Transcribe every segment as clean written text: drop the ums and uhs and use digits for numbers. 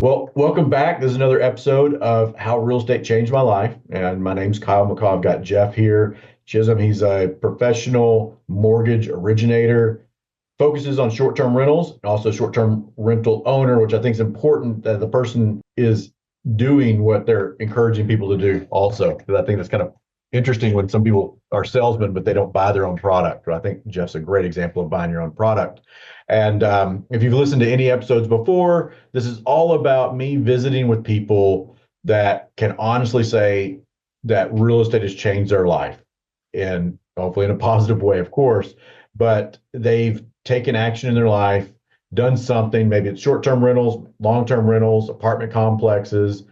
Well, welcome back. This is another episode of How Real Estate Changed My Life. And my name's Kyle McCaw. I've got Jeff here. Chisum, he's a professional mortgage originator, focuses on short-term rentals and also short-term rental owner, which I think is important that the person is doing what they're encouraging people to do also. Because I think that's kind of interesting when some people are salesmen, but they don't buy their own product. But I think Jeff's a great example of buying your own product. And if you've listened to any episodes before, this is all about me visiting with people that can honestly say that real estate has changed their life, and hopefully in a positive way, of course, but they've taken action in their life, done something. Maybe it's short-term rentals, long-term rentals, apartment complexes,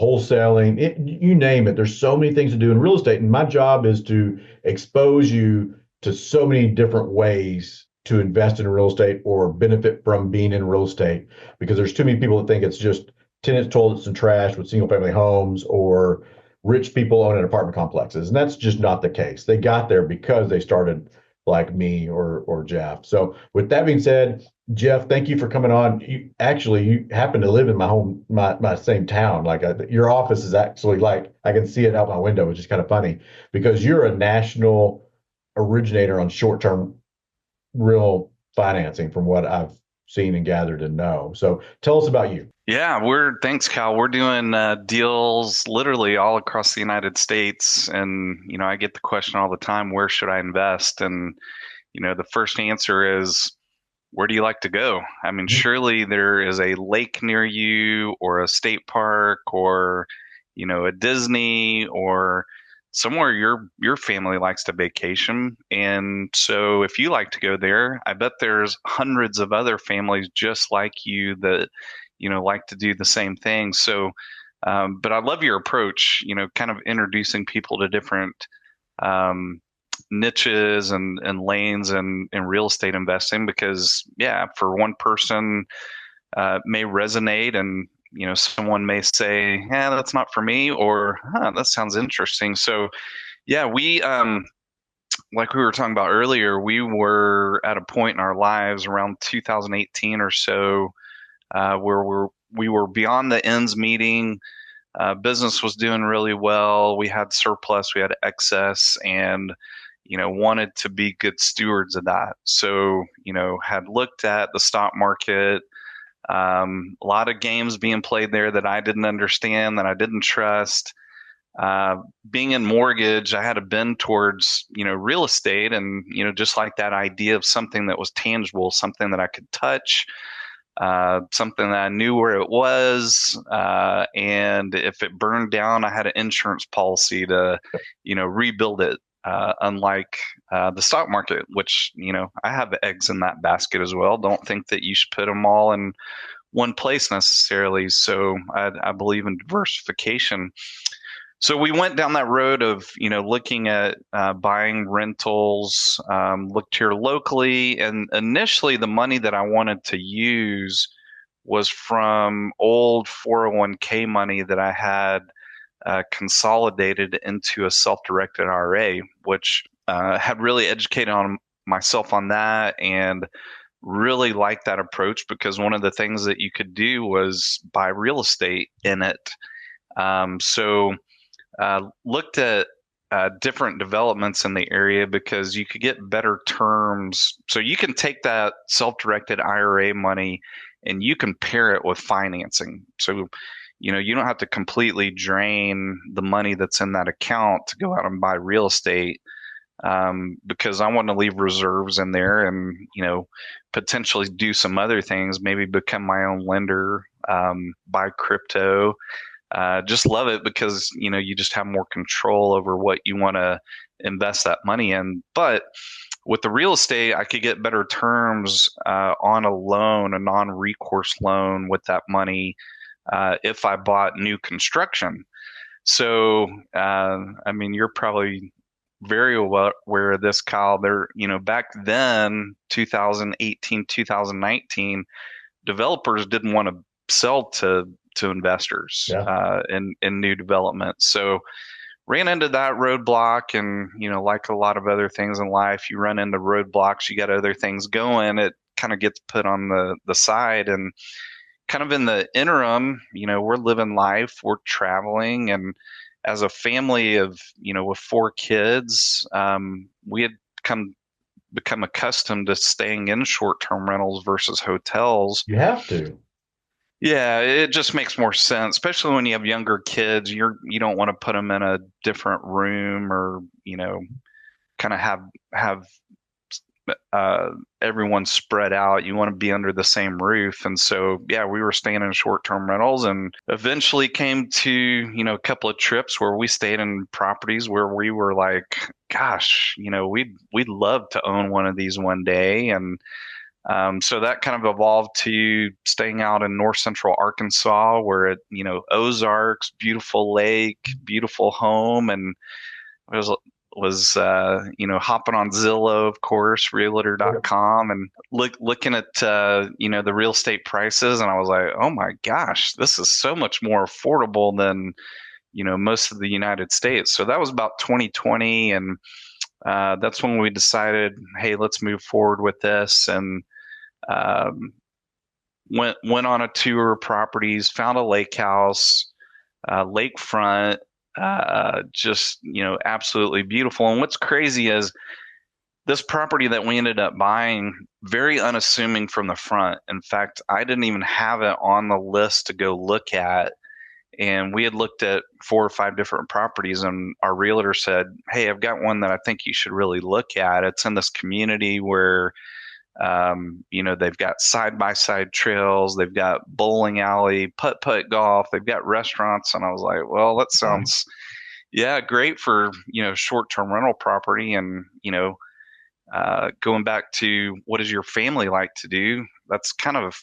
wholesaling, you name it. There's so many things to do in real estate. And my job is to expose you to so many different ways to invest in real estate or benefit from being in real estate, because there's too many people that think it's just tenants, toilets, and trash with single family homes, or rich people owning apartment complexes. And that's just not the case. They got there because they started like me or Jeff. So with that being said, Jeff, thank you for coming on. You happen to live in my same town. Like your office is actually, like, I can see it out my window, which is kind of funny because you're a national originator on short-term real financing from what I've seen and gathered and know. So tell us about you. Yeah, thanks, Cal. We're doing deals literally all across the United States. And, I get the question all the time, where should I invest? And, the first answer is, where do you like to go? I mean, surely there is a lake near you or a state park or, a Disney or somewhere your family likes to vacation. And so if you like to go there, I bet there's hundreds of other families just like you that like to do the same thing. So, but I love your approach, kind of introducing people to different niches and lanes in real estate investing, because, yeah, for one person, may resonate, and, someone may say, yeah, that's not for me, or, that sounds interesting. So, yeah, like we were talking about earlier, we were at a point in our lives around 2018 or so, where we were beyond the ends meeting. Business was doing really well. We had surplus, we had excess, and wanted to be good stewards of that. So had looked at the stock market, a lot of games being played there that I didn't understand, that I didn't trust. Being in mortgage, I had a bend towards real estate, and just like that idea of something that was tangible, something that I could touch, something that I knew where it was, and if it burned down, I had an insurance policy to, rebuild it. Unlike the stock market, which I have eggs in that basket as well. Don't think that you should put them all in one place necessarily. So I believe in diversification. So we went down that road of, looking at buying rentals, looked here locally. And initially, the money that I wanted to use was from old 401k money that I had consolidated into a self-directed IRA, which had really educated on myself on that, and really liked that approach, because one of the things that you could do was buy real estate in it. So looked at different developments in the area, because you could get better terms. So you can take that self-directed IRA money and you can pair it with financing. So, you don't have to completely drain the money that's in that account to go out and buy real estate, because I want to leave reserves in there and, potentially do some other things, maybe become my own lender, buy crypto. Just love it because, you just have more control over what you want to invest that money in. But with the real estate, I could get better terms on a loan, a non-recourse loan with that money, if I bought new construction. So, I mean, you're probably very well aware of this, Kyle. There, back then, 2018, 2019, developers didn't want to sell to investors, Yeah. in new development. So ran into that roadblock, and like a lot of other things in life, you run into roadblocks, you got other things going, it kind of gets put on the side. And kind of in the interim, we're living life, we're traveling, and as a family of, with four kids, we had come become accustomed to staying in short-term rentals versus hotels. You have to. Yeah, it just makes more sense, especially when you have younger kids. You don't want to put them in a different room or, kind of have uh, everyone spread out. You want to be under the same roof. And so, yeah, we were staying in short-term rentals and eventually came to, a couple of trips where we stayed in properties where we were like, gosh, we'd love to own one of these one day. And so that kind of evolved to staying out in north central Arkansas, where Ozarks, beautiful lake, beautiful home, and it was hopping on Zillow, of course, realtor.com, and looking at the real estate prices, and I was like, oh my gosh, this is so much more affordable than most of the United States. So that was about 2020, and that's when we decided, hey, let's move forward with this, and um, went on a tour of properties, found a lake house, lakefront, just absolutely beautiful. And what's crazy is this property that we ended up buying, very unassuming from the front. In fact, I didn't even have it on the list to go look at. And we had looked at four or five different properties, and our realtor said, hey, I've got one that I think you should really look at. It's in this community where they've got side by side trails, they've got bowling alley, putt putt golf, they've got restaurants. And I was like, well, that Nice. sounds, yeah, great for, short term rental property. And, going back to what does your family like to do? That's kind of,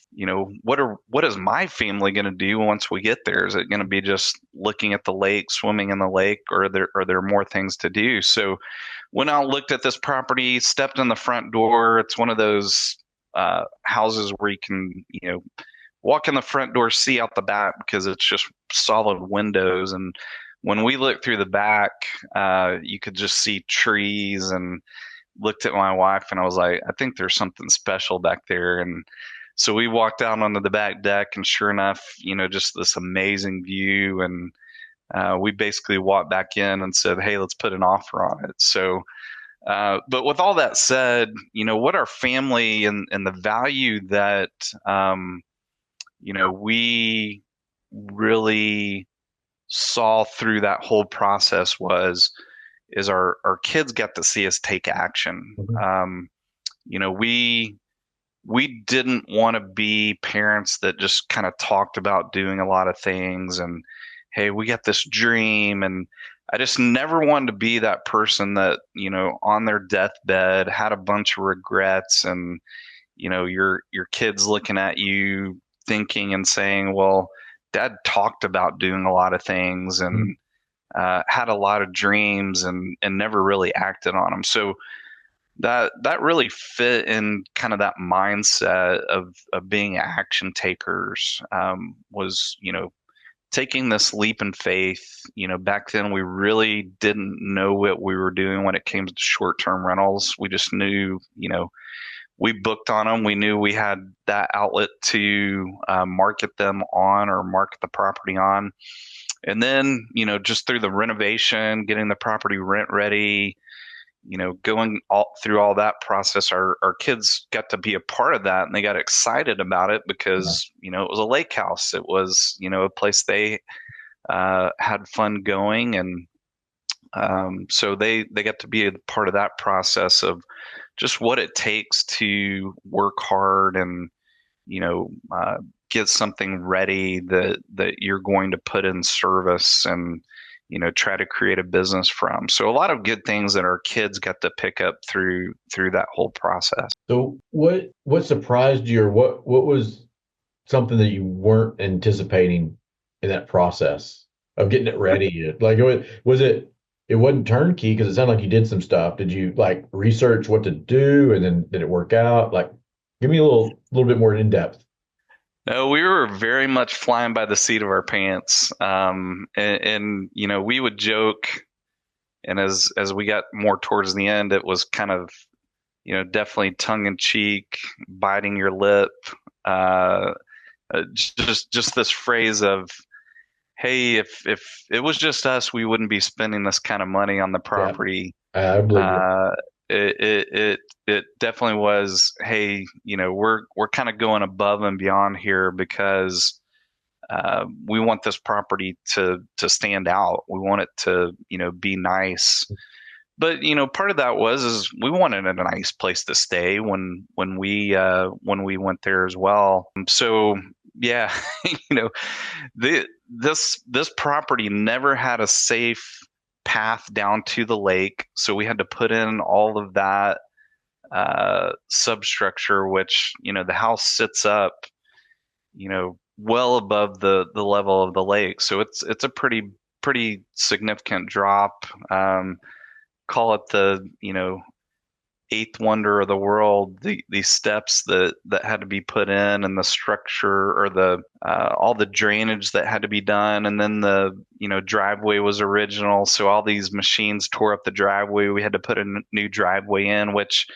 what is my family going to do once we get there? Is it going to be just looking at the lake, swimming in the lake, or are there more things to do? So went out, looked at this property, stepped in the front door. It's one of those houses where you can, walk in the front door, see out the back because it's just solid windows. And when we looked through the back, you could just see trees, and looked at my wife and I was like, I think there's something special back there. And so we walked out onto the back deck, and sure enough, just this amazing view. And we basically walked back in and said, hey, let's put an offer on it. So, but with all that said, what our family and the value that, we really saw through that whole process is our kids got to see us take action. Mhm. We didn't want to be parents that just kind of talked about doing a lot of things and, hey, we got this dream. And I just never wanted to be that person that, on their deathbed had a bunch of regrets, and, your kids looking at you thinking and saying, well, dad talked about doing a lot of things and had a lot of dreams and never really acted on them. So that really fit in kind of that mindset of being action takers, was, taking this leap in faith. Back then we really didn't know what we were doing when it came to short-term rentals. We just knew, we booked on them. We knew we had that outlet to market them on, or market the property on. And then, just through the renovation, getting the property rent ready, going all through all that process, our kids got to be a part of that, and they got excited about it Yeah. because, it was a lake house. It was, a place they had fun going. And so they got to be a part of that process of just what it takes to work hard and, you know, uh, get something ready that you're going to put in service and, try to create a business from. So a lot of good things that our kids got to pick up through that whole process. So what surprised you, or what was something that you weren't anticipating in that process of getting it ready? Like it wasn't turnkey because it sounded like you did some stuff. Did you like research what to do and then did it work out? Like give me a little bit more in depth. No, we were very much flying by the seat of our pants. And we would joke, and as we got more towards the end, it was kind of, definitely tongue in cheek, biting your lip. Uh, just this phrase of, hey, if it was just us, we wouldn't be spending this kind of money on the Yeah, property. I believe you. Uh, it definitely was, hey, we're kind of going above and beyond here because we want this property to stand out. We want it to, be nice. But part of that was is we wanted a nice place to stay when we went there as well. So yeah, you know, this property never had a safe path down to the lake, so we had to put in all of that substructure, which the house sits up, well above the level of the lake, so it's a pretty significant drop. Call it the eighth wonder of the world, these steps that had to be put in, and the structure, or the all the drainage that had to be done, and then the driveway was original, so all these machines tore up the driveway. We had to put a new driveway in, which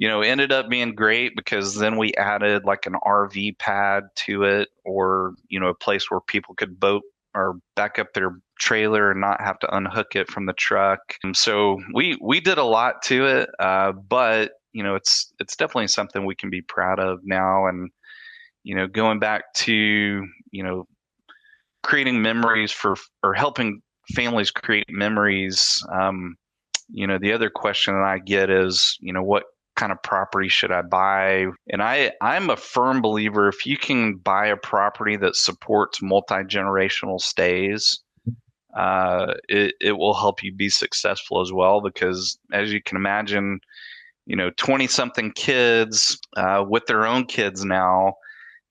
ended up being great because then we added like an RV pad to it, or a place where people could boat or back up their trailer and not have to unhook it from the truck. And so we did a lot to it, but it's definitely something we can be proud of now. And going back to creating memories for, or helping families create memories. The other question that I get is, what kind of property should I buy? And I'm a firm believer, if you can buy a property that supports multi-generational stays, it will help you be successful as well. Because as you can imagine, 20 something kids with their own kids now,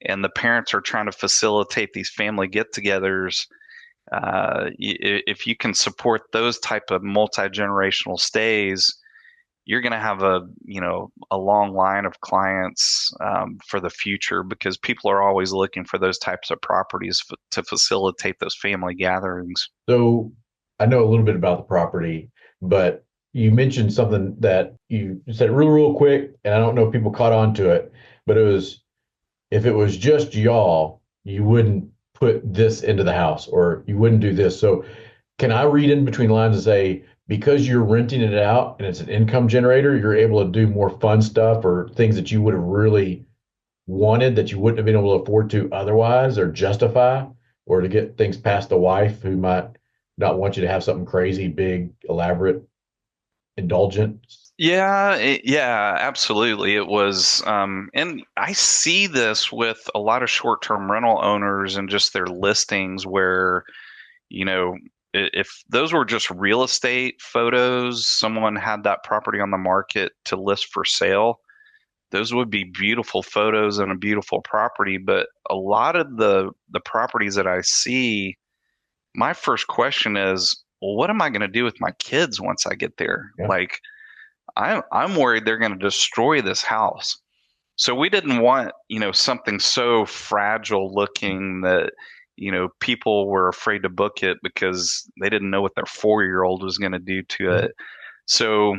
and the parents are trying to facilitate these family get-togethers. If you can support those type of multi-generational stays, you're going to have a long line of clients for the future, because people are always looking for those types of properties to facilitate those family gatherings. So I know a little bit about the property, but you mentioned something that you said real quick, and I don't know if people caught on to it, but it was, if it was just y'all, you wouldn't put this into the house, or you wouldn't do this. So can I read in between the lines and say, because you're renting it out and it's an income generator, you're able to do more fun stuff or things that you would have really wanted that you wouldn't have been able to afford to otherwise, or justify, or to get things past the wife who might not want you to have something crazy, big, elaborate, indulgent? Yeah, absolutely. It was, and I see this with a lot of short-term rental owners and just their listings where, you know, if those were just real estate photos, someone had that property on the market to list for sale, those would be beautiful photos and a beautiful property. But a lot of the properties that I see, my first question is, well, what am I going to do with my kids once I get there? Yeah. Like, I'm worried they're going to destroy this house. So we didn't want, something so fragile looking that, people were afraid to book it because they didn't know what their 4-year-old was going to do to Mhm. it. So,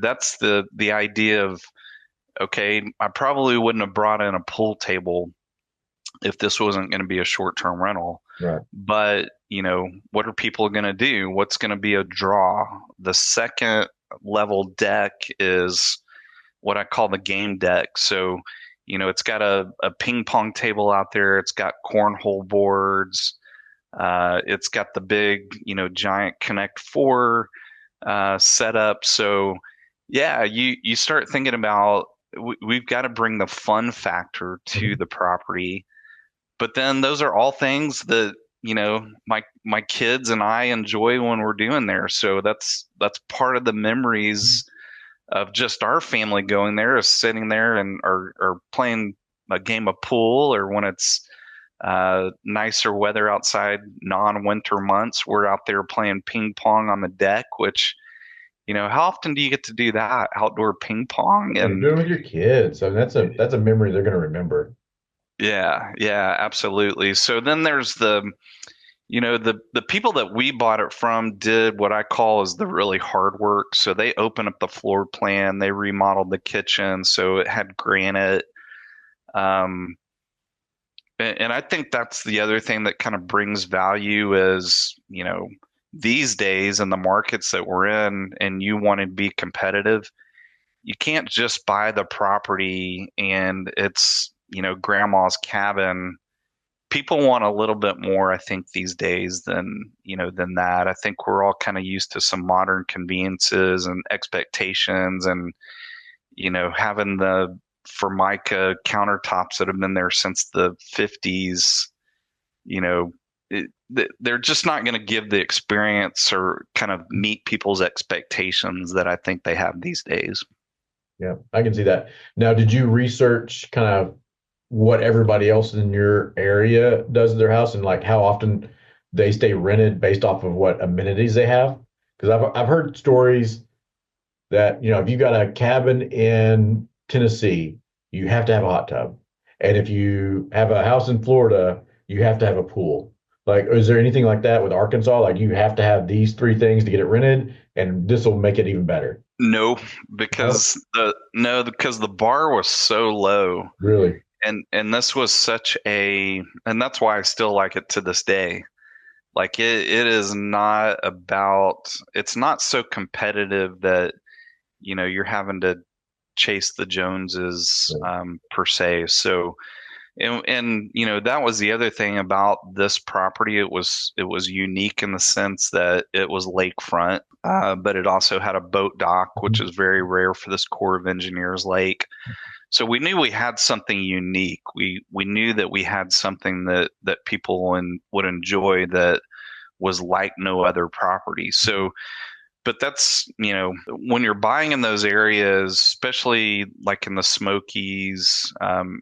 that's the idea of, okay, I probably wouldn't have brought in a pool table if this wasn't going to be a short-term rental. Right. But, what are people going to do? What's going to be a draw? The second level deck is what I call the game deck. So, it's got a ping pong table out there. It's got cornhole boards. It's got the big, giant Connect Four setup. So, yeah, you start thinking about, we've got to bring the fun factor to Mhm. the property. But then those are all things that my kids and I enjoy when we're doing there. So that's part of the memories of just our family going there, is sitting there and or playing a game of pool, or when it's nicer weather outside, non-winter months, we're out there playing ping pong on the deck. Which, how often do you get to do that, outdoor ping pong? Yeah, you're And doing it with your kids. I mean, that's a memory they're going to remember. yeah, absolutely. So then there's the people that we bought it from did what I call is the really hard work. So they opened up the floor plan, they remodeled the kitchen so it had granite. Um, And I think that's the other thing that kind of brings value is, these days in the markets that we're in and you want to be competitive, you can't just buy the property and it's, grandma's cabin. People want a little bit more, I think, these days than that. I think we're all kind of used to some modern conveniences and expectations and, having the Formica countertops that have been there since the 50s, you know, they're just not going to give the experience or kind of meet people's expectations that I think they have these days. Yeah, I can see that. Now, did you research kind of what everybody else in your area does in their house and like how often they stay rented based off of what amenities they have? Because I've heard stories that, if you got a cabin in Tennessee, you have to have a hot tub. And if you have a house in Florida, you have to have a pool. Like, is there anything like that with Arkansas? Like you have to have these three things to get it rented, and this will make it even better. No, No, because the bar was so low, really. and this was and that's why I still like it to this day. Like it is not about, it's not so competitive that, you're having to chase the Joneses, Yeah. per se. So, and that was the other thing about this property. It was unique in the sense that it was lakefront, but it also had a boat dock, which is very rare for this Corps of Engineers lake. So we knew we had something unique. We knew that we had something that people would enjoy that was like no other property. So, but that's, when you're buying in those areas, especially like in the Smokies,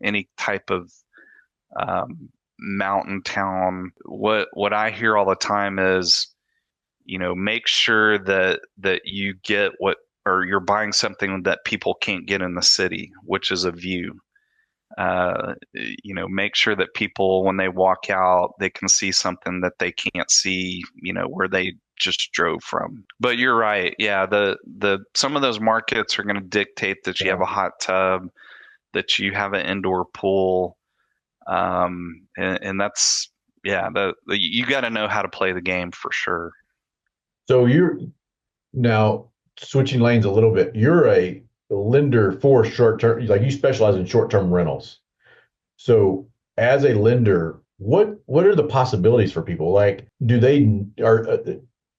any type of mountain town, what I hear all the time is, make sure that you get what, or you're buying something that people can't get in the city, which is a view. Make sure that people, when they walk out, they can see something that they can't see, where they just drove from. But you're right. Yeah, the some of those markets are going to dictate that you have Yeah. a hot tub, that you have an indoor pool, and that's, yeah, you got to know how to play the game for sure. So you're now switching lanes a little bit. You're a lender for short term, like you specialize in short term rentals. So as a lender, what are the possibilities for people? Like, do they are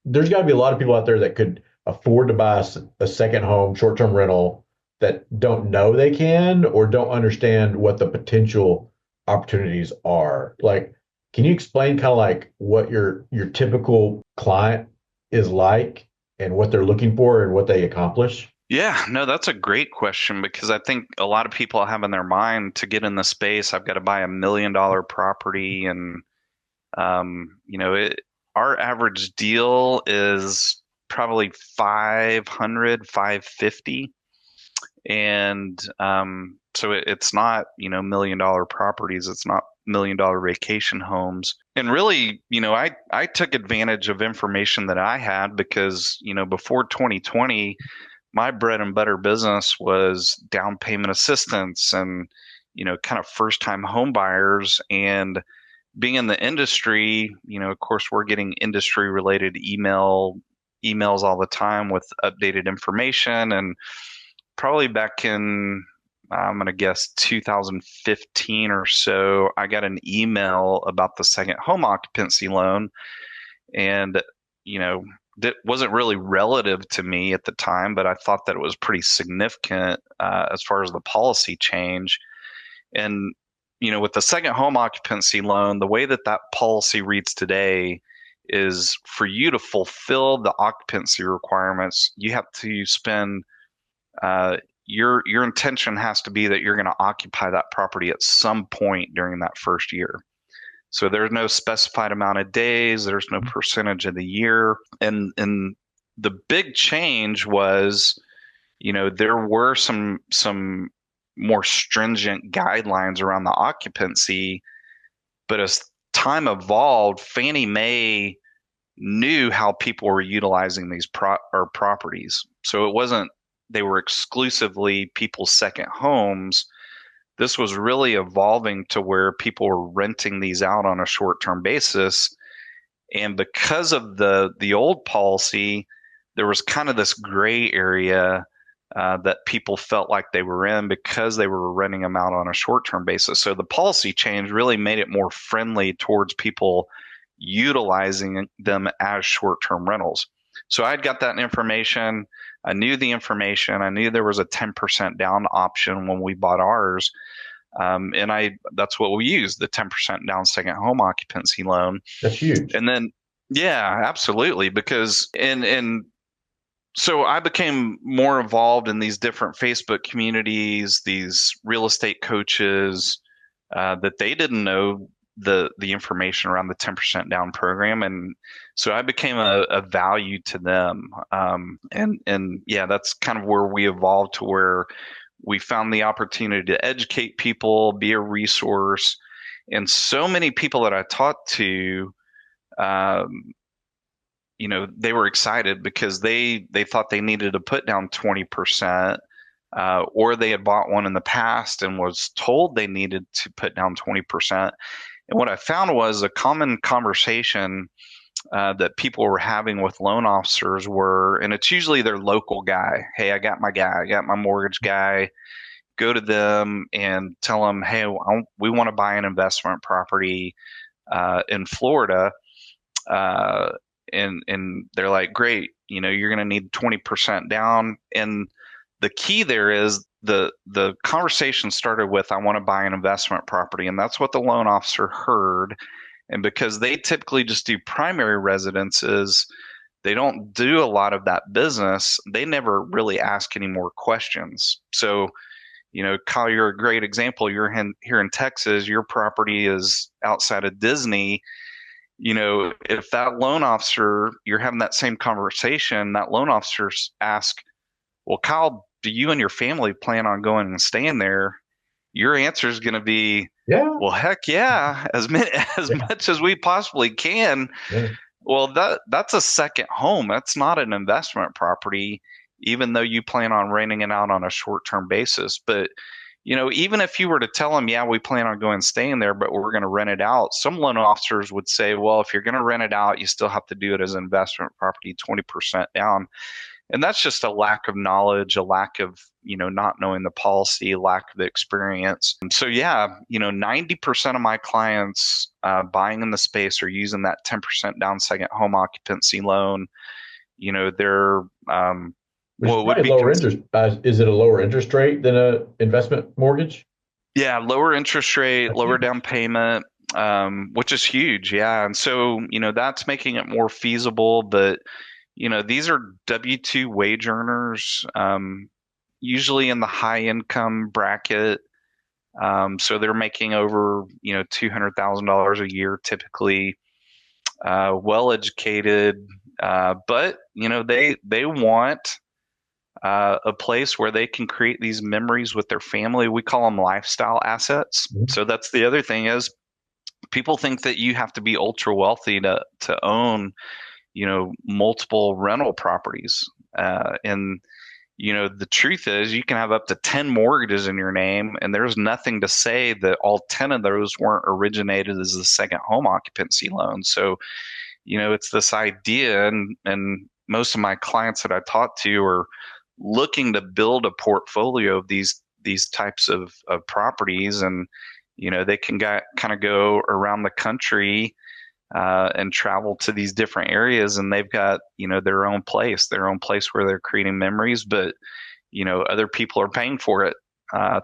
there's got to be a lot of people out there that could afford to buy a second home short term rental that don't know they can or don't understand what the potential opportunities are. Like, can you explain kind of like what your typical client is like and what they're looking for and what they accomplish? Yeah, no, that's a great question because I think a lot of people have in their mind to get in the space, I've got to buy $1 million property. And, our average deal is probably 500, 550. And so it's not, $1 million properties. It's not $1 million vacation homes. And really, I took advantage of information that I had because, before 2020, my bread and butter business was down payment assistance and, kind of first time home buyers. And being in the industry, of course, we're getting industry related emails all the time with updated information. And probably back in, I'm going to guess 2015 or so, I got an email about the second home occupancy loan. And, that wasn't really relative to me at the time, but I thought that it was pretty significant as far as the policy change. And, with the second home occupancy loan, the way that that policy reads today is for you to fulfill the occupancy requirements, you have to spend your intention has to be that you're going to occupy that property at some point during that first year. So there's no specified amount of days, there's no percentage of the year. And the big change was, there were some more stringent guidelines around the occupancy, but as time evolved, Fannie Mae knew how people were utilizing these properties. So it wasn't they were exclusively people's second homes, this was really evolving to where people were renting these out on a short-term basis. And because of the old policy, there was kind of this gray area that people felt like they were in because they were renting them out on a short-term basis. So the policy change really made it more friendly towards people utilizing them as short-term rentals. So I'd got that information. I knew the information. I knew there was a 10% down option when we bought ours. And that's what we used, the 10% down second home occupancy loan. That's huge. And then, yeah, absolutely. Because, and so I became more involved in these different Facebook communities, these real estate coaches, that they didn't know the information around the 10% down program. And so I became a value to them. And yeah, that's kind of where we evolved to where we found the opportunity to educate people, be a resource. And so many people that I talked to, um, they were excited because they thought they needed to put down 20%, or they had bought one in the past and was told they needed to put down 20%. And what I found was a common conversation that people were having with loan officers were, and it's usually their local guy. Hey, I got my mortgage guy. Go to them and tell them, hey, we want to buy an investment property in Florida. And they're like, great, you're going to need 20% down. And the key there is the conversation started with, I want to buy an investment property. And that's what the loan officer heard. And because they typically just do primary residences, they don't do a lot of that business. They never really ask any more questions. So, Kyle, you're a great example. You're here in Texas, your property is outside of Disney. If that loan officer, you're having that same conversation, that loan officer asks, well, Kyle, do you and your family plan on going and staying there? Your answer is going to be, Yeah. well, heck yeah, as much as we possibly can. Yeah. Well, that's a second home. That's not an investment property, even though you plan on renting it out on a short-term basis. But even if you were to tell them, yeah, we plan on going and staying there, but we're going to rent it out, some loan officers would say, well, if you're going to rent it out, you still have to do it as an investment property, 20% down. And that's just a lack of knowledge, a lack of, not knowing the policy, lack of experience. And so, yeah, 90% of my clients buying in the space are using that 10% down second home occupancy loan. They're, Which is well, it would probably be, lower interest. Is it a lower interest rate than a investment mortgage? yeah, lower interest rate, That's lower huge. down payment, which is huge. Yeah. And so, that's making it more feasible. But, these are W-2 wage earners, usually in the high income bracket. So they're making over, $200,000 a year typically, well educated. But, they want a place where they can create these memories with their family. We call them lifestyle assets. Mhm. So that's the other thing is people think that you have to be ultra wealthy to own, multiple rental properties. And the truth is you can have up to 10 mortgages in your name, and there's nothing to say that all 10 of those weren't originated as the second home occupancy loan. So, it's this idea, and most of my clients that I talk to are looking to build a portfolio of these types of properties, and they can kind of go around the country and travel to these different areas, and they've got their own place where they're creating memories, but other people are paying for it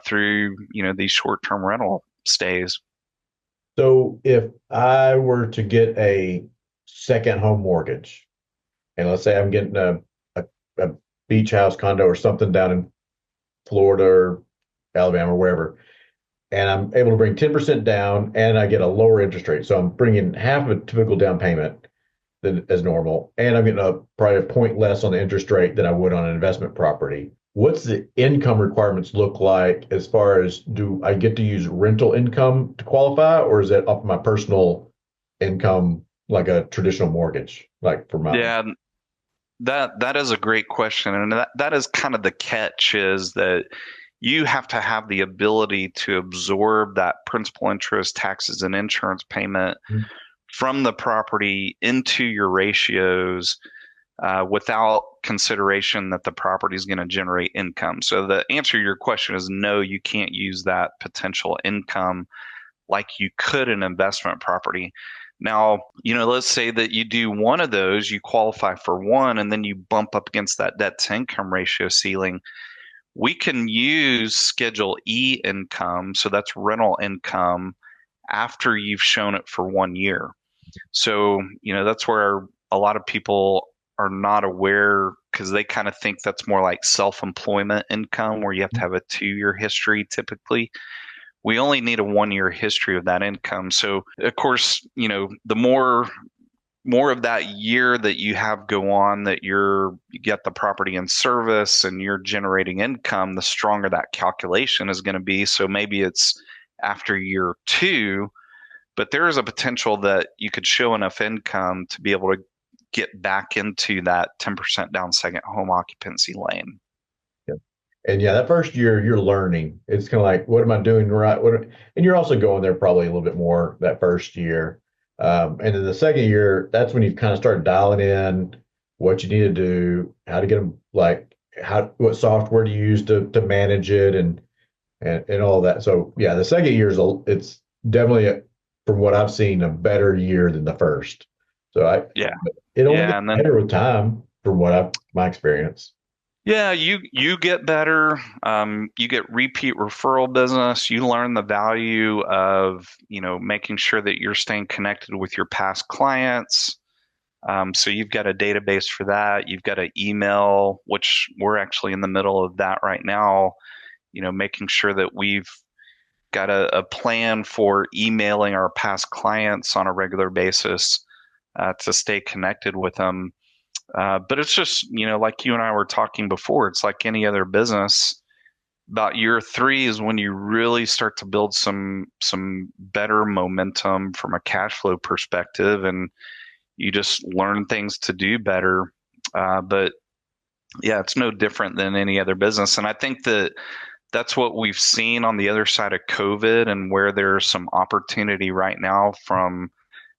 through these short-term rental stays. So if I were to get a second home mortgage, and let's say I'm getting a beach house condo or something down in Florida or Alabama or wherever, and I'm able to bring 10% down and I get a lower interest rate. So I'm bringing half of a typical down payment than as normal, and I'm getting probably a point less on the interest rate than I would on an investment property. What's the income requirements look like as far as, do I get to use rental income to qualify, or is that off my personal income like a traditional mortgage, like for mine? Yeah, that is a great question, and that is kind of the catch is that you have to have the ability to absorb that principal, interest, taxes, and insurance payment from the property into your ratios without consideration that the property is going to generate income. So the answer to your question is no, you can't use that potential income like you could an investment property. Now, let's say that you do one of those, you qualify for one, and then you bump up against that debt to income ratio ceiling. We can use Schedule E income, so that's rental income, after you've shown it for 1 year. So, that's where a lot of people are not aware because they kind of think that's more like self-employment income where you have to have a 2-year history typically. We only need a 1-year history of that income. So, of course, the more of that year that you have go on that you get the property in service and you're generating income, the stronger that calculation is going to be. So maybe it's after year 2, but there is a potential that you could show enough income to be able to get back into that 10% down second home occupancy lane. Yeah. And yeah, that first year you're learning. It's kind of like, what am I doing right? And you're also going there probably a little bit more that first year. And then the second year, that's when you've kind of started dialing in what you need to do, how to get them, like what software to use to manage it and all that. So yeah, the second year it's definitely from what I've seen, a better year than the first. So Yeah. it only Yeah. gets And then, better with time from my experience. yeah, you get better. You get repeat referral business. You learn the value of, making sure that you're staying connected with your past clients. So you've got a database for that. You've got an email, which we're actually in the middle of that right now, making sure that we've got a plan for emailing our past clients on a regular basis to stay connected with them. But it's just, like you and I were talking before, it's like any other business. About year 3 is when you really start to build some better momentum from a cash flow perspective, and you just learn things to do better. But yeah, it's no different than any other business. And I think that that's what we've seen on the other side of COVID, and where there's some opportunity right now from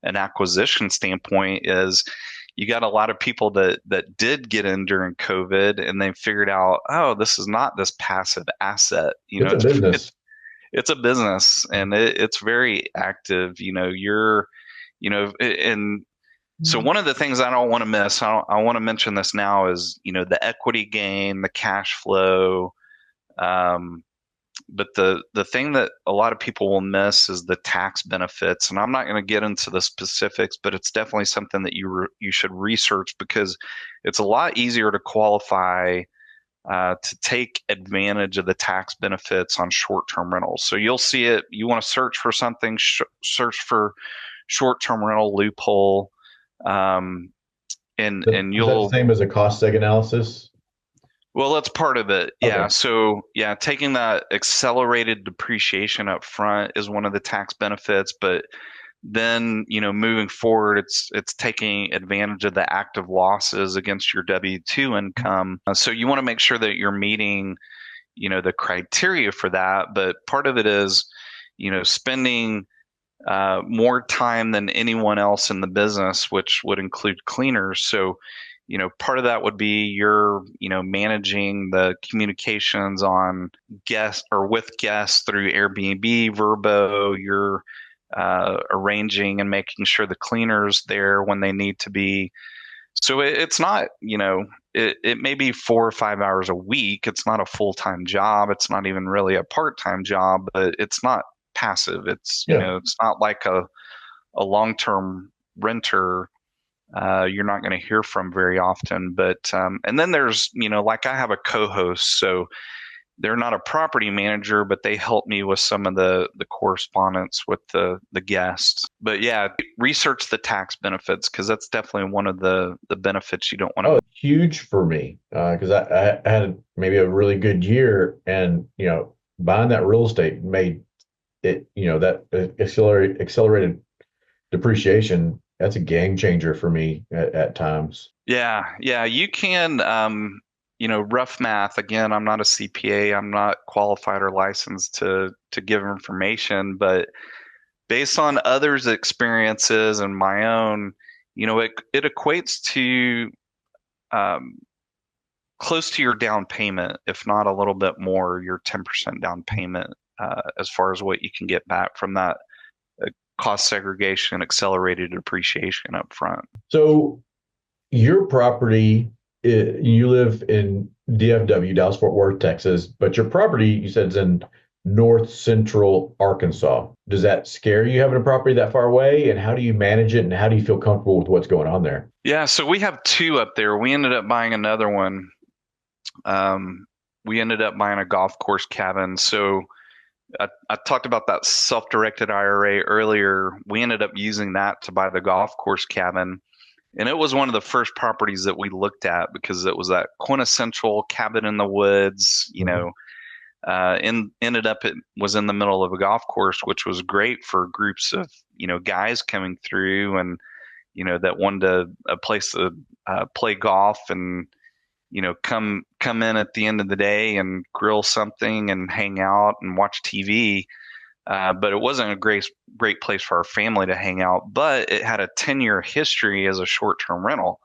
an acquisition standpoint is you got a lot of people that did get in during COVID, and they figured out, oh, this is not this passive asset. It's a It's business. it's a business, and it's very active. And so one of the things I don't want to miss, I want to mention this now, is the equity gain, the cash flow. Um, but the thing that a lot of people will miss is the tax benefits, and I'm not going to get into the specifics, but it's definitely something that you should research, because it's a lot easier to qualify to take advantage of the tax benefits on short-term rentals. So you'll see it. You want to search for something, search for short-term rental loophole, and Is that the you'll. same as a cost seg analysis? Well, that's part of it. Yeah. Okay. So, yeah, taking that accelerated depreciation up front is one of the tax benefits, but then, moving forward, it's taking advantage of the active losses against your W-2 income. So you want to make sure that you're meeting, the criteria for that, but part of it is, spending more time than anyone else in the business, which would include cleaners. So, part of that would be your, managing the communications on guests or with guests through Airbnb, Verbo. You're arranging and making sure the cleaners there when they need to be. So it's not, it may be 4 or 5 hours a week. It's not a full-time job. It's not even really a part-time job, but it's not passive. It's, Yeah. it's not like a long-term renter you're not going to hear from very often. But and then there's, like I have a co-host, so they're not a property manager, but they help me with some of the correspondence with the guests. But yeah, research the tax benefits, because that's definitely one of the benefits you don't want Oh, to. it's huge for me because I had maybe a really good year, and buying that real estate made it, that accelerated depreciation. That's a game changer for me at times. Yeah, yeah, you can. rough math. Again, I'm not a CPA. I'm not qualified or licensed to give information, but based on others' experiences and my own, it equates to um, close to your down payment, if not a little bit more, your 10% down payment, as far as what you can get back from that uh, cost segregation, accelerated depreciation up front. So your property, you live in DFW, Dallas Fort Worth, Texas, but your property, you said, is in north central Arkansas. Does that scare you having a property that far away? And how do you manage it? And how do you feel comfortable with what's going on there? Yeah, so we have two up there. We ended up buying another one. Um, we ended up buying a golf course cabin. So I talked about that self-directed IRA earlier. We ended up using that to buy the golf course cabin. And it was one of the first properties that we looked at because it was that quintessential cabin in the woods, Mhm. ended up it was in the middle of a golf course, which was great for groups of, guys coming through and, that wanted a place to play golf and, come in at the end of the day and grill something and hang out and watch TV. But it wasn't a great place for our family to hang out. But it had a 10-year history as a short-term rental.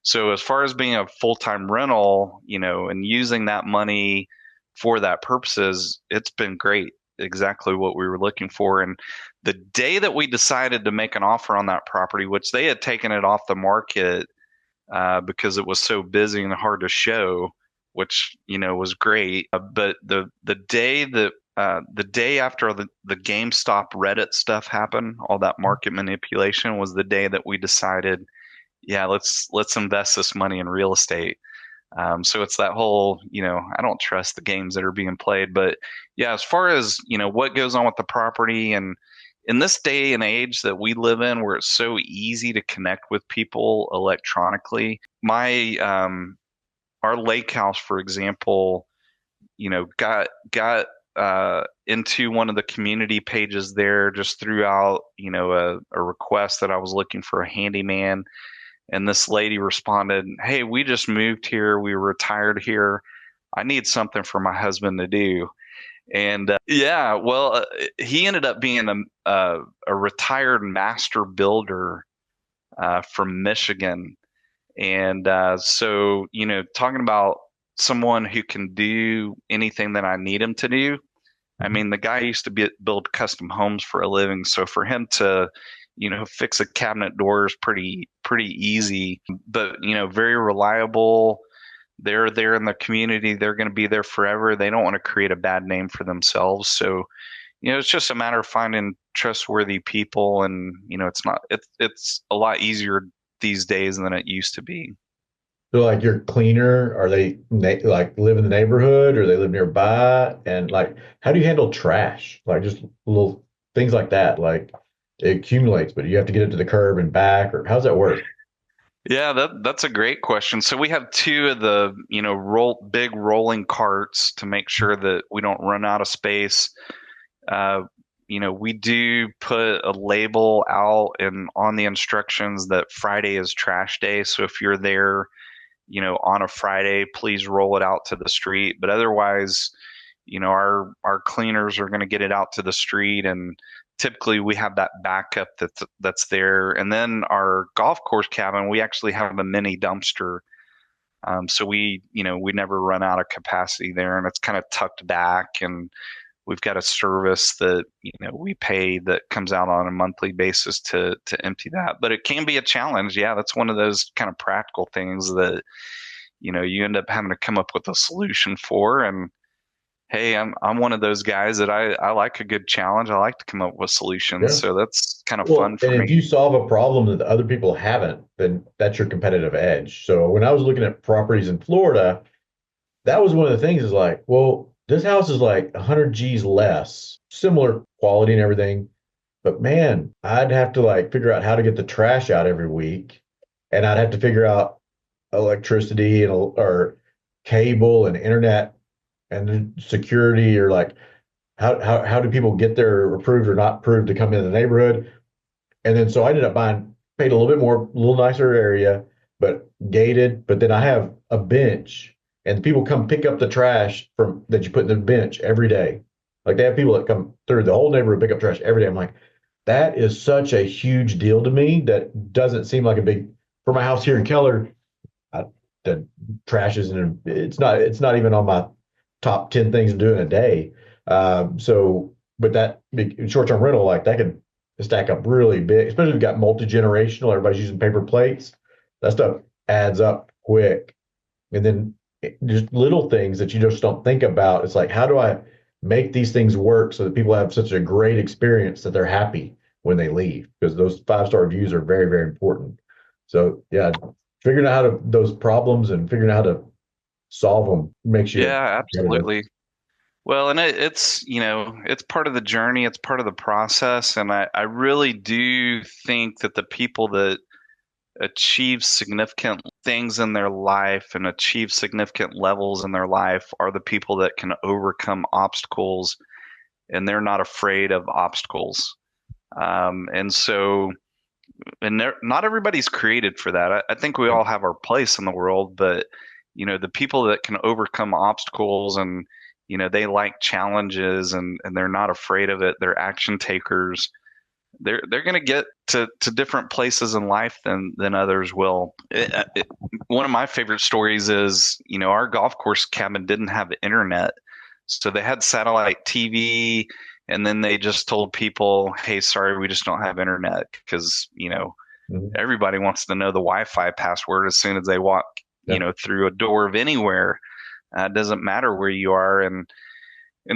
So as far as being a full-time rental, and using that money for that purposes, it's been great. Exactly what we were looking for. And the day that we decided to make an offer on that property, which they had taken it off the market because it was so busy and hard to show, which was great. But the day after the GameStop Reddit stuff happened, all that market manipulation was the day that we decided, yeah, let's invest this money in real estate. So it's that whole, I don't trust the games that are being played, but yeah, as far as, what goes on with the property and in this day and age that we live in where it's so easy to connect with people electronically, our lake house, for example, got into one of the community pages there, just threw out, a request that I was looking for a handyman. And this lady responded, "Hey, we just moved here. We retired here. I need something for my husband to do." And yeah, well, he ended up being a retired master builder from Michigan. And so, talking about someone who can do anything that I need him to do. I Mhm. mean, the guy used to build custom homes for a living. So for him to, fix a cabinet door is pretty easy, but, very reliable. They're there in the community. They're going to be there forever. They don't want to create a bad name for themselves. So, it's just a matter of finding trustworthy people. And, it's a lot easier these days than it used to be. So like your cleaner, are they like live in the neighborhood or they live nearby? And like, how do you handle trash? Like just little things like that. Like it accumulates, but you have to get it to the curb and back, or how's that work? Yeah, that's a great question. So we have two of the, big rolling carts to make sure that we don't run out of space. Uh, we do put a label out and on the instructions that Friday is trash day. So if you're there, on a Friday, please roll it out to the street. But otherwise, our cleaners are going to get it out to the street, and typically we have that backup that's there. And then our golf course cabin, we actually have a mini dumpster. So we never run out of capacity there, and it's kind of tucked back, and we've got a service that we pay that comes out on a monthly basis to empty that. But it can be a challenge. Yeah, that's one of those kind of practical things that you end up having to come up with a solution for. And hey, I'm one of those guys that I like a good challenge. I like to come up with solutions, Yeah. so that's kind of Well, fun and for if me. you solve a problem that the other people haven't, then that's your competitive edge. So when I was looking at properties in Florida, that was one of the things is like, well, this house is like 100 G's less, similar quality and everything. But man, I'd have to like figure out how to get the trash out every week. And I'd have to figure out electricity and or cable and internet and then security or like how do people get there approved or not approved to come into the neighborhood? And then so I ended up paid a little bit more, a little nicer area, but gated. But then I have a bench and people come pick up the trash from that you put in the bench every day. Like they have people that come through the whole neighborhood pick up trash every day. I'm like, that is such a huge deal to me. That doesn't seem like a big for my house here in Keller. I, the trash isn't. It's not even on my top 10 things to do in a day. But that short-term rental, like that could stack up really big, especially if you've got multi-generational. Everybody's using paper plates. That stuff adds up quick. And then just little things that you just don't think about. It's like, how do I make these things work so that people have such a great experience that they're happy when they leave? Because those 5-star reviews are very, very important. So yeah, figuring out how to those problems and figuring out how to solve them makes you Yeah, competitive. absolutely. Well, and it's, it's part of the journey, it's part of the process. And I really do think that the people that achieve significant things in their life and achieve significant levels in their life are the people that can overcome obstacles and they're not afraid of obstacles. And so, and not everybody's created for that. I think we all have our place in the world, but the people that can overcome obstacles and they like challenges and they're not afraid of it. They're action takers. They're going to get to different places in life than others will. One of my favorite stories is our golf course cabin didn't have internet, so they had satellite TV, and then they just told people, "Hey, sorry, we just don't have internet," because Mhm. everybody wants to know the Wi-Fi password as soon as they walk Yeah. through a door of anywhere. It doesn't matter where you are, and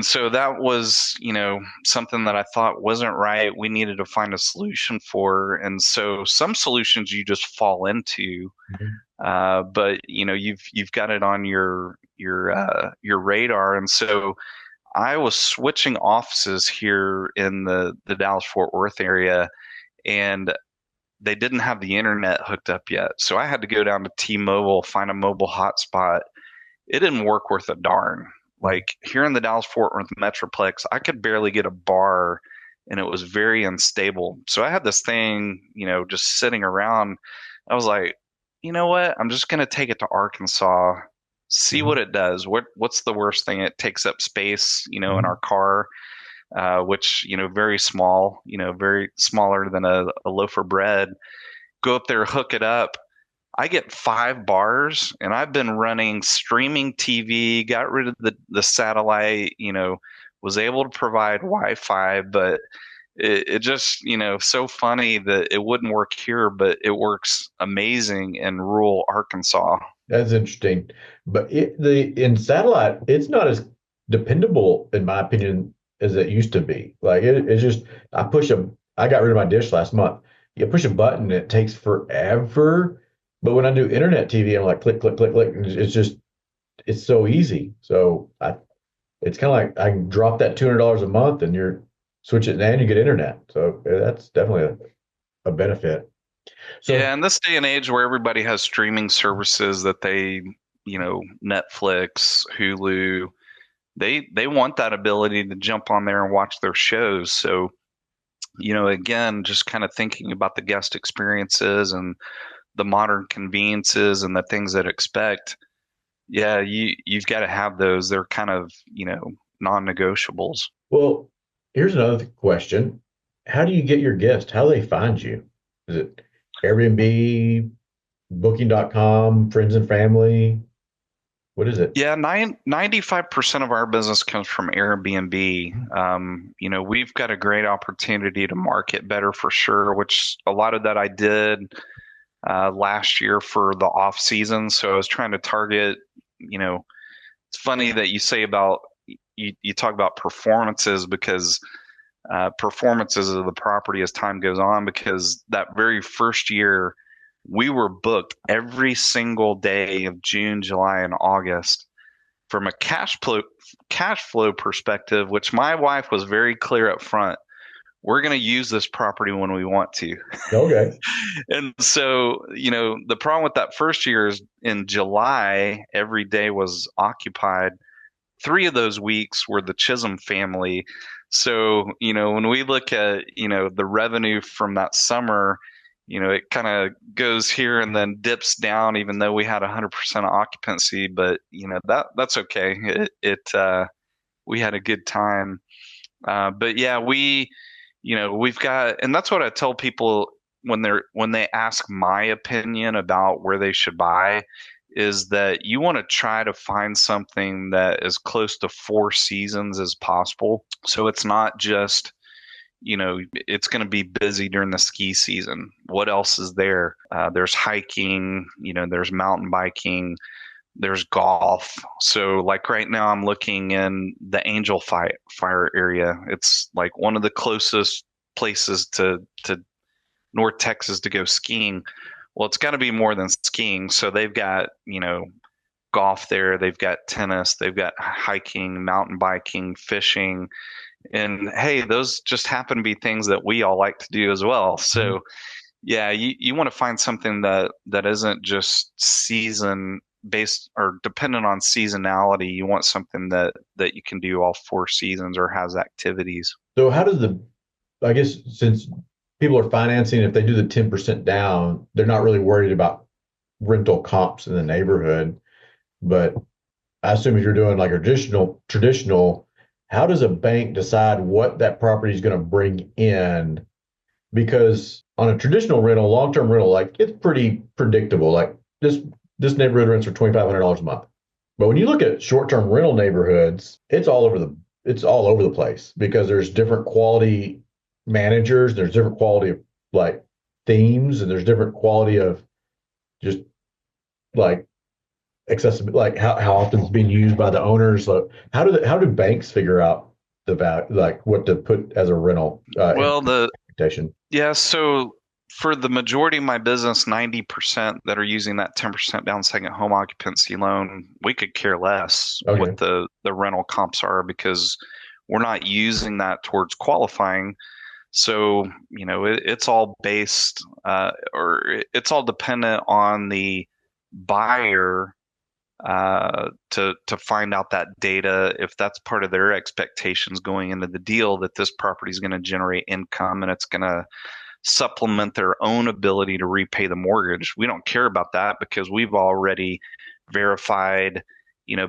so that was, something that I thought wasn't right. We needed to find a solution for. And so some solutions you just fall into, Mhm. but you've got it on your radar. And so I was switching offices here in the Dallas Fort Worth area, and they didn't have the internet hooked up yet. So I had to go down to T-Mobile, find a mobile hotspot. It didn't work worth a darn. Like here in the Dallas Fort Worth Metroplex, I could barely get a bar and it was very unstable. So I had this thing, just sitting around. I was like, you know what? I'm just going to take it to Arkansas, see what Mhm. it does. What's the worst thing? It takes up space, in our Mhm. car, which, very small, very smaller than a loaf of bread. Go up there, hook it up. I get 5 bars, and I've been running streaming TV, got rid of the satellite, was able to provide Wi-Fi, but it just, so funny that it wouldn't work here, but it works amazing in rural Arkansas. That's interesting. But in satellite, it's not as dependable, in my opinion, as it used to be. Like it's just I got rid of my dish last month. You push a button, it takes forever. But when I do internet TV, I'm like click, click, click, click, and it's so easy. It's kind of like I can drop that $200 a month and you're switch it and you get internet. So yeah, that's definitely a benefit. Yeah, So in this day and age where everybody has streaming services that they, Netflix, Hulu, they want that ability to jump on there and watch their shows. So again, just kind of thinking about the guest experiences and the modern conveniences and the things that expect. Yeah, you've got to have those. They're kind of, non-negotiables. Well, here's another question. How do you get your guests? How do they find you? Is it Airbnb, Booking.com, friends and family? What is it? Yeah, 95% of our business comes from Airbnb. We've got a great opportunity to market better for sure, which a lot of that I did last year for the off season. So I was trying to target, it's funny that you say about you talk about performances because performances of the property as time goes on because that very first year we were booked every single day of June, July, and August from a cash flow perspective, which my wife was very clear up front. We're going to use this property when we want to. Okay. And so, the problem with that first year is in July, every day was occupied. 3 of those weeks were the Chisum family. So, when we look at, the revenue from that summer, it kind of goes here and then dips down, even though we had 100% occupancy. But that's okay. We had a good time. But yeah, we've got, and that's what I tell people when they ask my opinion about where they should buy, is that you want to try to find something that is close to 4 seasons as possible. So it's not just, it's going to be busy during the ski season. What else is there? There's hiking, there's mountain biking, there's golf. So like right now I'm looking in the Fire area. It's like one of the closest places to North Texas to go skiing. Well, it's got to be more than skiing. So they've got, golf there, they've got tennis, they've got hiking, mountain biking, fishing. And hey, those just happen to be things that we all like to do as well. Mhm. So yeah, you want to find something that isn't just season based or dependent on seasonality. You want something that you can do all 4 seasons or has activities. So how does I guess since people are financing, if they do the 10% down, they're not really worried about rental comps in the neighborhood. But I assume if you're doing like a traditional, how does a bank decide what that property is going to bring in? Because on a traditional rental, long-term rental, like it's pretty predictable. Like this neighborhood rents for $2,500 a month. But when you look at short-term rental neighborhoods, it's all over the place because there's different quality managers, there's different quality of like themes, and there's different quality of just like accessibility, like how often it's being used by the owners. So how do banks figure out the value, like what to put as a rental Well, expectation? yeah, so for the majority of my business, 90% that are using that 10% down second home occupancy loan, we could care less what Okay. the rental comps are because we're not using that towards qualifying. So, it's all based or it's all dependent on the buyer to find out that data, if that's part of their expectations going into the deal, that this property is going to generate income and it's going to supplement their own ability to repay the mortgage. We don't care about that because we've already verified,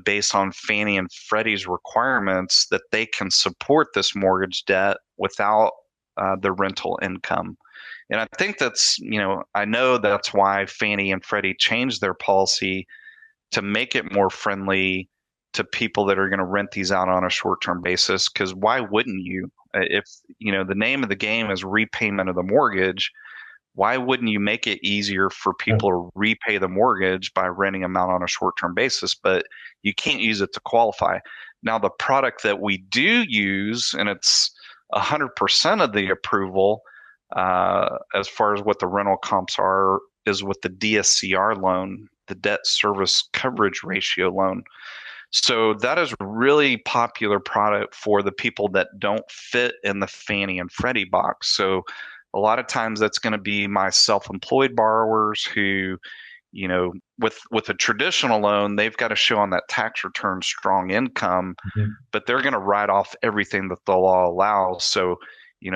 based on Fannie and Freddie's requirements, that they can support this mortgage debt without the rental income. And I think I know that's why Fannie and Freddie changed their policy to make it more friendly to people that are going to rent these out on a short-term basis. Because why wouldn't you? If the name of the game is repayment of the mortgage, why wouldn't you make it easier for Yeah. people to repay the mortgage by renting them out on a short-term basis? But you can't use it to qualify. Now, the product that we do use, and it's 100% of the approval as far as what the rental comps are, is with the DSCR loan, the debt service coverage ratio loan. So that is a really popular product for the people that don't fit in the Fannie and Freddie box. So a lot of times that's going to be my self-employed borrowers who, with a traditional loan, they've got to show on that tax return strong income, Mhm. but they're going to write off everything that the law allows. So,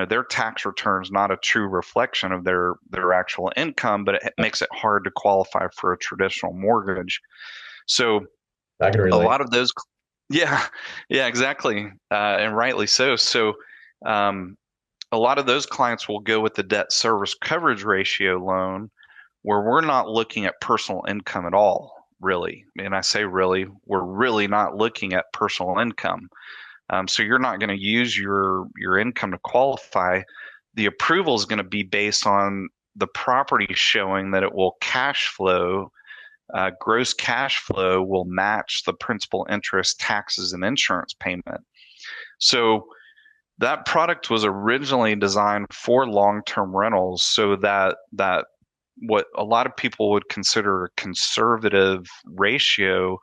their tax return is not a true reflection of their actual income, but it makes it hard to qualify for a traditional mortgage. So I can a relate. lot of those, yeah, yeah, exactly, and rightly so. So um, a lot of those clients will go with the debt service coverage ratio loan, where we're not looking at personal income at all, really. And I say really, we're really not looking at personal income. So you're not going to use your income to qualify. The approval is going to be based on the property showing that it will cash flow. Gross cash flow will match the principal, interest, taxes, and insurance payment. So that product was originally designed for long-term rentals, so that what a lot of people would consider a conservative ratio,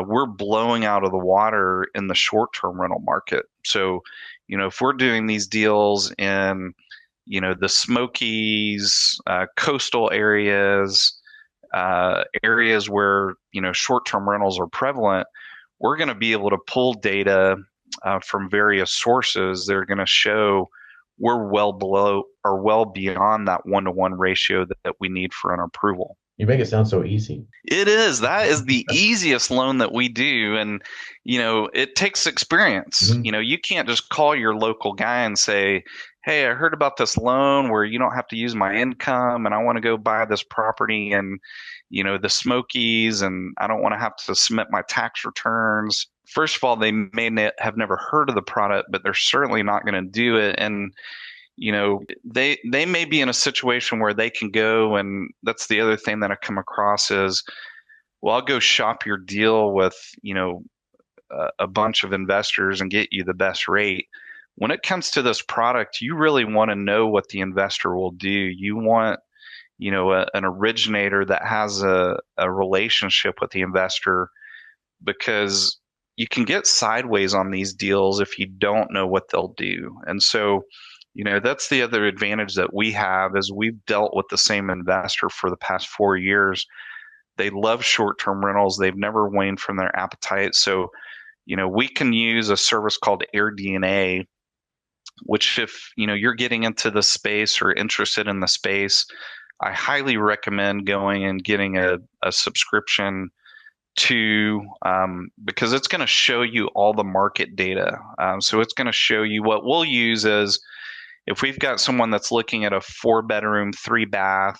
we're blowing out of the water in the short-term rental market. So, if we're doing these deals in, the Smokies, coastal areas, areas where short-term rentals are prevalent, we're going to be able to pull data from various sources. They're going to show we're well below or well beyond that 1-to-1 ratio that we need for an approval. You make it sound so easy. It is. That is the easiest loan that we do. And, it takes experience. Mhm. You can't just call your local guy and say, hey, I heard about this loan where you don't have to use my income and I want to go buy this property in, the Smokies and I don't want to have to submit my tax returns. First of all, they may have never heard of the product, but they're certainly not going to do it. And they may be in a situation where they can go, and that's the other thing that I come across is, well, I'll go shop your deal with a bunch of investors and get you the best rate. When it comes to this product, you really want to know what the investor will do. You want an originator that has a relationship with the investor, because you can get sideways on these deals if you don't know what they'll do. And so that's the other advantage that we have is we've dealt with the same investor for the past 4 years. They love short-term rentals. They've never waned from their appetite. So, we can use a service called AirDNA, which if, you're getting into the space or interested in the space, I highly recommend going and getting a subscription to, because it's going to show you all the market data. So it's going to show you what we'll use is, if we've got someone that's looking at a 4-bedroom, 3-bath,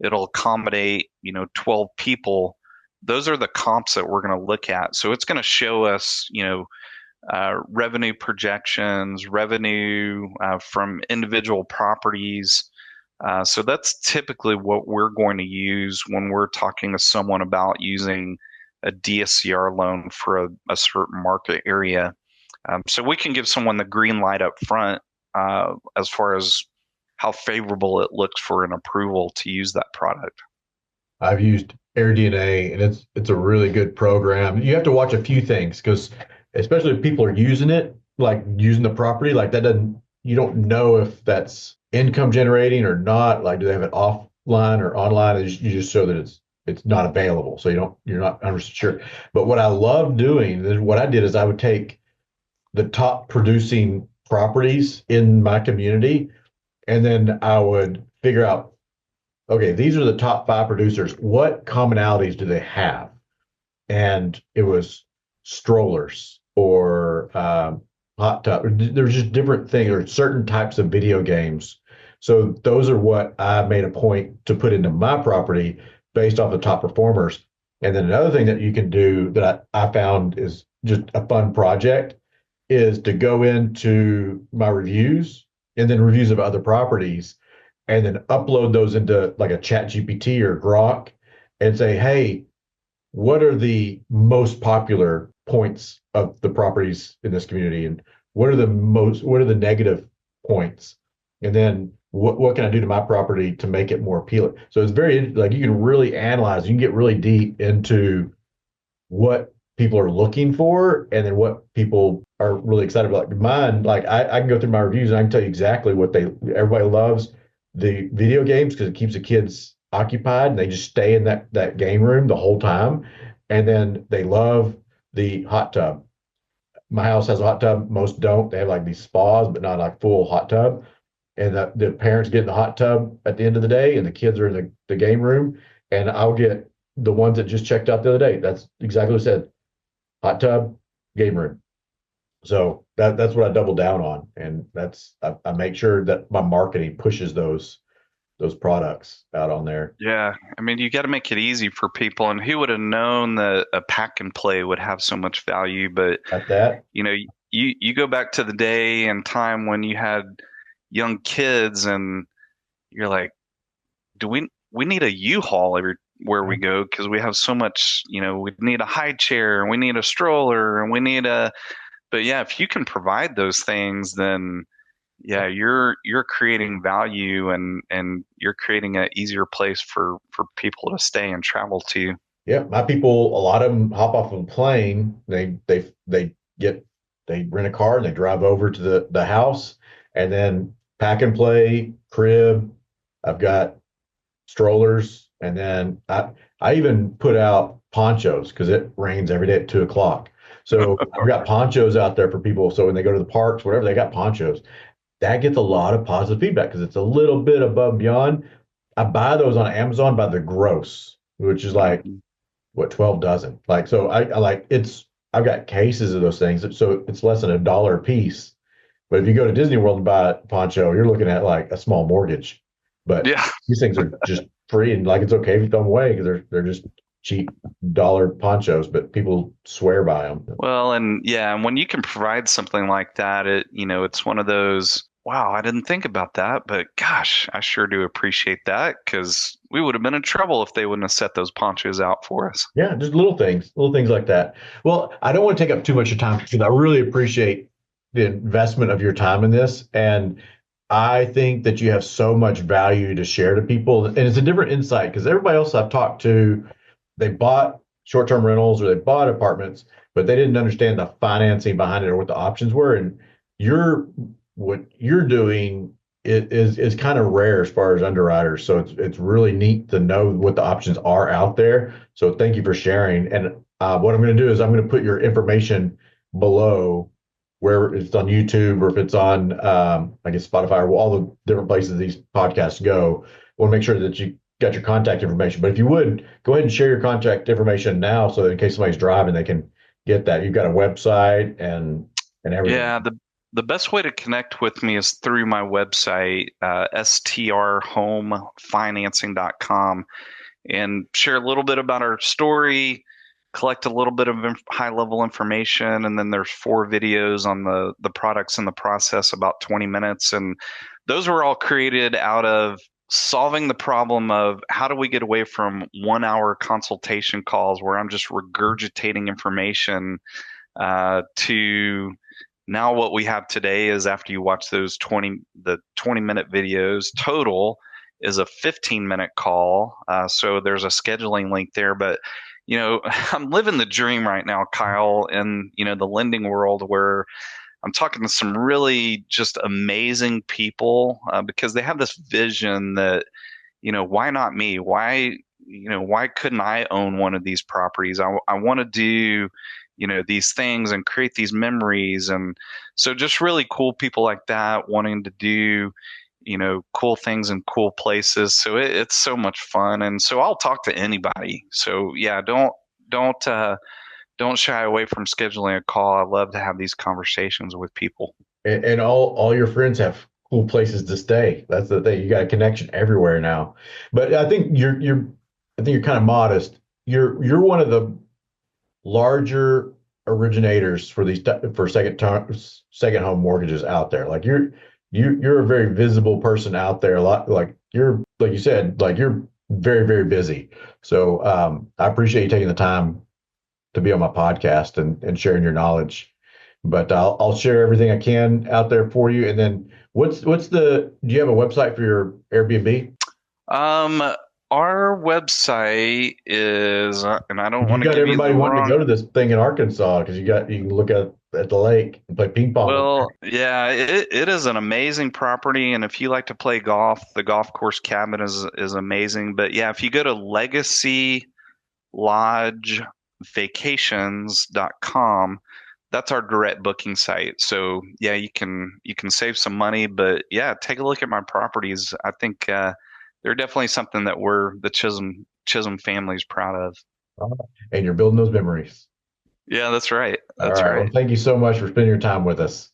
it'll accommodate, 12 people. Those are the comps that we're going to look at. So it's going to show us, revenue projections, revenue from individual properties. So that's typically what we're going to use when we're talking to someone about using a DSCR loan for a certain market area. So we can give someone the green light up front as far as how favorable it looks for an approval to use that product. I've used AirDNA, and it's a really good program. You have to watch a few things because, especially if people are using it, like using the property, like that doesn't, you don't know if that's income generating or not. Like, do they have it offline or online? You just show that it's not available, so you're not 100% sure. But what I love doing is what I did is I would take the top producing properties in my community, and then I would figure out, okay, these are the top 5 producers. What commonalities do they have? And it was strollers or hot tub. There's just different things or certain types of video games. So those are what I made a point to put into my property based off the top performers. And then another thing that you can do that I found is just a fun project is to go into my reviews and then reviews of other properties and then upload those into like a chat GPT or Grok and say, hey, what are the most popular points of the properties in this community? And what are the negative points? And then what can I do to my property to make it more appealing? So it's very, like, you can really analyze, you can get really deep into what people are looking for and then what people are really excited about. Like mine, like I can go through my reviews and I can tell you exactly what everybody loves the video games because it keeps the kids occupied and they just stay in that game room the whole time. And then they love the hot tub. My house has a hot tub. Most don't. They have like these spas, but not like full hot tub. And the parents get in the hot tub at the end of the day and the kids are in the game room. And I'll get the ones that just checked out the other day. That's exactly what I said. Hot tub, game room. So that's what I double down on. And I make sure that my marketing pushes those products out on there. Yeah, I mean, you got to make it easy for people. And who would have known that a pack and play would have so much value? But At that, you go back to the day and time when you had young kids, and you're like, do we need a U-Haul everywhere we go because we have so much. We need a high chair, and we need a stroller, and we need a. But yeah, if you can provide those things, then yeah, you're creating value and you're creating an easier place for people to stay and travel to. yeah, my people, a lot of them hop off of a plane. They rent a car and they drive over to the house and then pack and play, crib. I've got strollers, and then I even put out ponchos because it rains every day at 2 o'clock. So I've got ponchos out there for people. So when they go to the parks, whatever, they got ponchos. that gets a lot of positive feedback because it's a little bit above and beyond. I buy those on Amazon by the gross, which is like Mhm. what 12 dozen. Like so I like it's I've got cases of those things. So it's less than $1 a piece. But if you go to Disney World and buy a poncho, you're looking at like a small mortgage. But Yeah. these things are just free and like it's okay if you throw them away because they're just cheap dollar ponchos, but people swear by them. Well, and yeah, and when you can provide something like that, it's one of those, wow, I didn't think about that, but gosh, I sure do appreciate that because we would have been in trouble if they wouldn't have set those ponchos out for us. Yeah, just little things like that. Well, I don't want to take up too much of your time because I really appreciate the investment of your time in this. And I think that you have so much value to share to people. And it's a different insight because everybody else I've talked to, they bought short-term rentals or they bought apartments, but they didn't understand the financing behind it or what the options were. And you're what you're doing is kind of rare as far as underwriters. So it's really neat to know what the options are out there. So thank you for sharing. And what I'm going to do is I'm going to put your information below where it's on YouTube or if it's on I guess Spotify or all the different places these podcasts go. I want to make sure that you got your contact information. But if you would go ahead and share your contact information now, so that in case somebody's driving, they can get that. You've got a website and everything. Yeah, the best way to connect with me is through my website, strhomefinancing.com, and share a little bit about our story, collect a little bit of high level information, and then there's 4 videos on the products in the process, about 20 minutes, and those were all created out of solving the problem of how do we get away from 1 hour consultation calls where I'm just regurgitating information to now what we have today is after you watch the 20-minute videos total is a 15-minute call. So there's a scheduling link there, but I'm living the dream right now, Kyle, in the lending world where I'm talking to some really just amazing people because they have this vision that why not me? Why couldn't I own one of these properties? I want to do these things and create these memories, and so just really cool people like that wanting to do cool things in cool places. So it's so much fun, and so I'll talk to anybody. So yeah, don't uh don't shy away from scheduling a call. I love to have these conversations with people. And all your friends have cool places to stay. That's the thing. You got a connection everywhere now. But I think you're kind of modest. You're one of the larger originators for for second home mortgages out there. Like you're a very visible person out there. A lot like you're like you said, like you're very busy. So I appreciate you taking the time to be on my podcast and sharing your knowledge. But I'll share everything I can out there for you. And then do you have a website for your Airbnb? Um, our website is, and I don't You want to got give you the everybody wanting to go wrong. to this thing in Arkansas because you can look at the lake and play ping pong. Well, yeah, it is an amazing property, and if you like to play golf, the golf course cabin is amazing. But yeah, if you go to legacylodgevacations.com, that's our direct booking site. So yeah, you can save some money, but yeah, take a look at my properties. I think they're definitely something that the Chisum family is proud of. And you're building those memories. Yeah, that's right. All That's right. Well, right. thank you so much for spending your time with us.